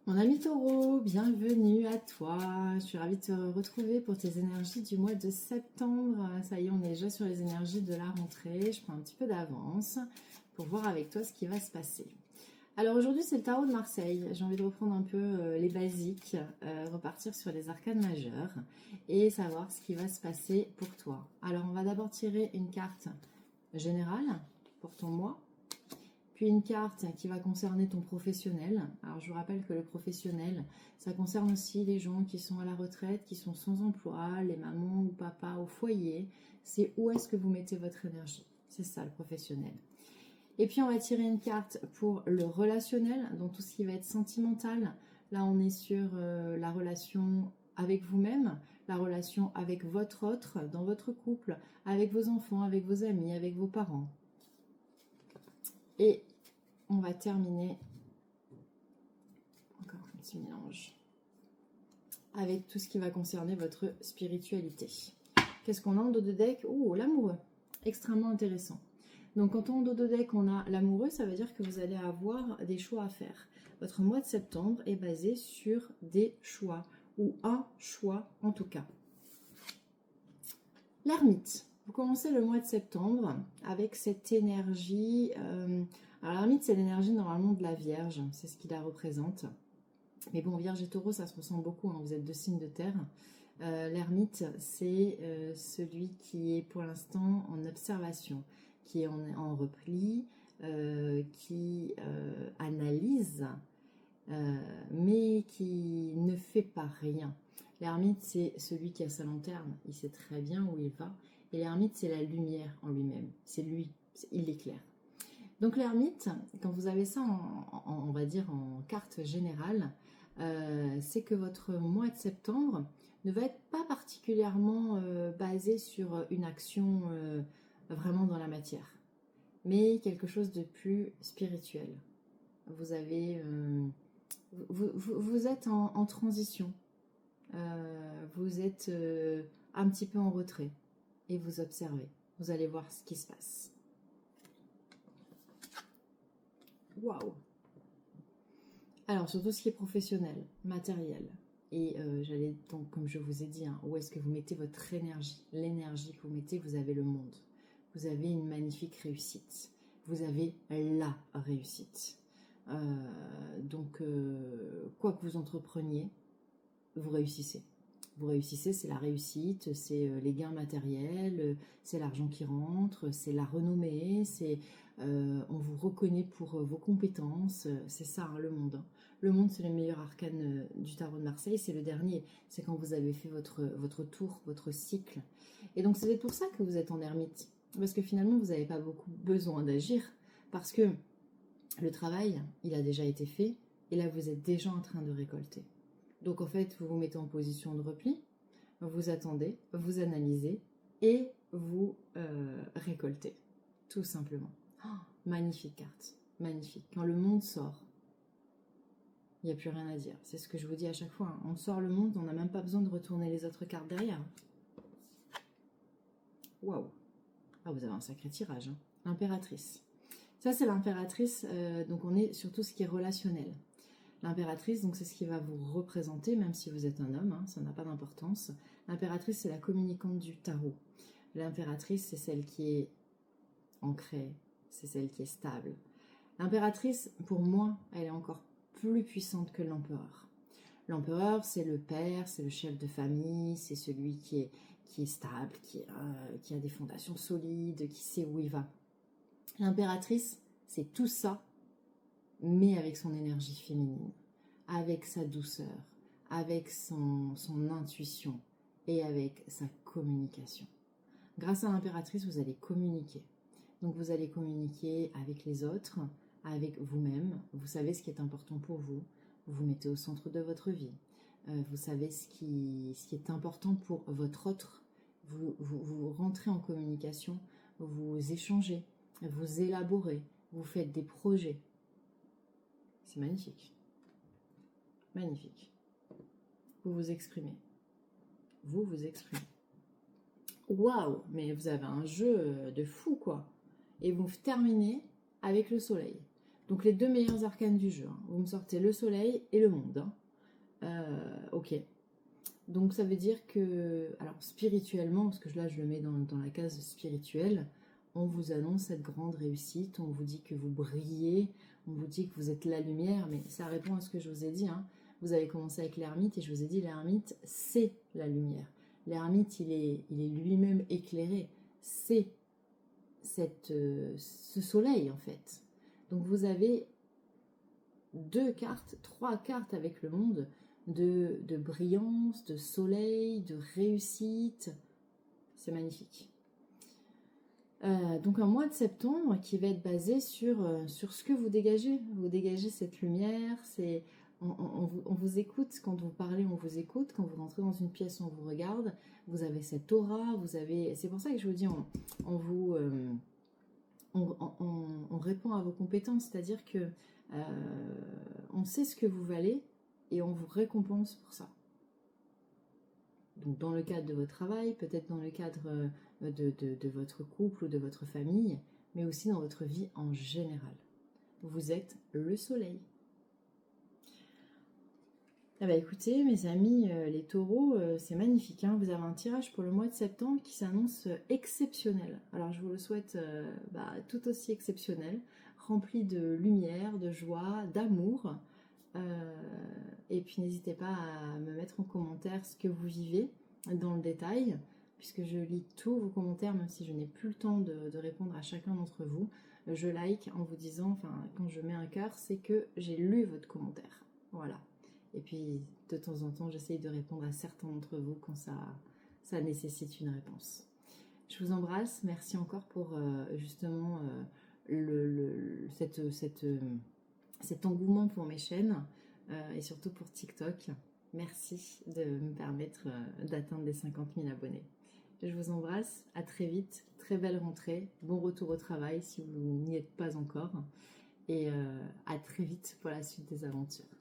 Mon ami Taureau, bienvenue à toi. Je suis ravie de te retrouver pour tes énergies du mois de septembre. Ça y est, on est déjà sur les énergies de la rentrée. Je prends un petit peu d'avance pour voir avec toi ce qui va se passer. Alors aujourd'hui, c'est le tarot de Marseille. J'ai envie de reprendre un peu les basiques, repartir sur les arcanes majeures et savoir ce qui va se passer pour toi. Alors, on va d'abord tirer une carte générale pour ton mois. Puis une carte qui va concerner ton professionnel. Alors je vous rappelle que le professionnel, ça concerne aussi les gens qui sont à la retraite, qui sont sans emploi, les mamans ou papas au foyer. C'est où est-ce que vous mettez votre énergie. C'est ça le professionnel. Et puis on va tirer une carte pour le relationnel, donc tout ce qui va être sentimental. Là on est sur la relation avec vous-même, la relation avec votre autre, dans votre couple, avec vos enfants, avec vos amis, avec vos parents. Et on va terminer, encore un petit mélange, avec tout ce qui va concerner votre spiritualité. Qu'est-ce qu'on a en dos de deck? Oh, l'amoureux, extrêmement intéressant. Donc quand en dos de deck on a l'amoureux, ça veut dire que vous allez avoir des choix à faire. Votre mois de septembre est basé sur des choix, ou un choix en tout cas. L'ermite. Vous commencez le mois de septembre avec cette énergie. Alors l'ermite, c'est l'énergie normalement de la Vierge, c'est ce qui la représente. Mais bon, Vierge et Taureau, ça se ressemble beaucoup, hein, vous êtes deux signes de terre. L'ermite, c'est celui qui est pour l'instant en observation, qui est en repli, qui analyse, mais qui ne fait pas rien. L'ermite, c'est celui qui a sa lanterne, il sait très bien où il va. Et l'ermite, c'est la lumière en lui-même, c'est lui, il l'éclaire. Donc l'ermite, quand vous avez ça, on va dire en carte générale, c'est que votre mois de septembre ne va être pas particulièrement basé sur une action vraiment dans la matière, mais quelque chose de plus spirituel. Vous avez, vous êtes en transition. Vous êtes un petit peu en retrait et vous observez. Vous allez voir ce qui se passe. Waouh! Alors, sur tout ce qui est professionnel, matériel, et j'allais donc, comme je vous ai dit, hein, où est-ce que vous mettez votre énergie? L'énergie que vous mettez, vous avez le monde. Vous avez une magnifique réussite. Vous avez la réussite. Donc, quoi que vous entrepreniez, vous réussissez. Vous réussissez, c'est la réussite, c'est les gains matériels, c'est l'argent qui rentre, c'est la renommée, c'est on vous reconnaît pour vos compétences, c'est ça hein, le monde. Hein. Le monde, c'est le meilleur arcane du tarot de Marseille, c'est le dernier, c'est quand vous avez fait votre tour, votre cycle. Et donc c'est pour ça que vous êtes en ermite, parce que finalement vous n'avez pas beaucoup besoin d'agir, parce que le travail, il a déjà été fait, et là vous êtes déjà en train de récolter. Donc en fait, vous vous mettez en position de repli, vous attendez, vous analysez et vous récoltez, tout simplement. Oh, magnifique carte, magnifique. Quand le monde sort, il n'y a plus rien à dire. C'est ce que je vous dis à chaque fois. Hein. On sort le monde, on n'a même pas besoin de retourner les autres cartes derrière. Waouh! Ah, vous avez un sacré tirage. Hein. L'impératrice. Ça, c'est l'impératrice. Donc on est sur tout ce qui est relationnel. L'impératrice, donc c'est ce qui va vous représenter, même si vous êtes un homme, hein, ça n'a pas d'importance. L'impératrice, c'est la communicante du tarot. L'impératrice, c'est celle qui est ancrée, c'est celle qui est stable. L'impératrice, pour moi, elle est encore plus puissante que l'empereur. L'empereur, c'est le père, c'est le chef de famille, c'est celui qui est stable, qui a des fondations solides, qui sait où il va. L'impératrice, c'est tout ça, mais avec son énergie féminine, avec sa douceur, avec son intuition et avec sa communication. Grâce à l'impératrice, vous allez communiquer. Donc vous allez communiquer avec les autres, avec vous-même. Vous savez ce qui est important pour vous. Vous vous mettez au centre de votre vie. Vous savez ce qui est important pour votre autre. Vous rentrez en communication, vous échangez, vous élaborez, vous faites des projets. C'est magnifique. Magnifique. Vous vous exprimez. Vous vous exprimez. Waouh! Mais vous avez un jeu de fou, quoi. Et vous terminez avec le soleil. Donc les deux meilleurs arcanes du jeu, hein. Vous me sortez le soleil et le monde. Hein. Ok. Donc ça veut dire que, alors spirituellement, parce que là je le mets dans la case spirituelle, on vous annonce cette grande réussite, on vous dit que vous brillez, on vous dit que vous êtes la lumière, mais ça répond à ce que je vous ai dit. Hein. Vous avez commencé avec l'ermite et je vous ai dit l'ermite c'est la lumière. L'ermite il est lui-même éclairé, c'est ce soleil en fait. Donc vous avez 2 cartes, 3 cartes avec le monde de brillance, de soleil, de réussite. C'est magnifique. Donc un mois de septembre qui va être basé sur ce que vous dégagez. Vous dégagez cette lumière, on vous écoute, quand vous parlez, on vous écoute, quand vous rentrez dans une pièce, on vous regarde, vous avez cette aura, c'est pour ça que je vous dis, on répond à vos compétences, c'est-à-dire que on sait ce que vous valez et on vous récompense pour ça. Donc dans le cadre de votre travail, peut-être dans le cadre de votre couple ou de votre famille, mais aussi dans votre vie en général. Vous êtes le soleil. Ah bah écoutez, mes amis, les taureaux, c'est magnifique. Hein. Vous avez un tirage pour le mois de septembre qui s'annonce exceptionnel. Alors je vous le souhaite tout aussi exceptionnel, rempli de lumière, de joie, d'amour. Et puis n'hésitez pas à me mettre en commentaire ce que vous vivez dans le détail, puisque je lis tous vos commentaires, même si je n'ai plus le temps de répondre à chacun d'entre vous. Je like en vous disant, enfin quand je mets un cœur, c'est que j'ai lu votre commentaire. Voilà. Et puis de temps en temps, j'essaye de répondre à certains d'entre vous quand ça nécessite une réponse. Je vous embrasse, merci encore pour justement cet engouement pour mes chaînes et surtout pour TikTok. Merci de me permettre d'atteindre les 50 000 abonnés. Je vous embrasse, à très vite, très belle rentrée, bon retour au travail si vous n'y êtes pas encore et à très vite pour la suite des aventures.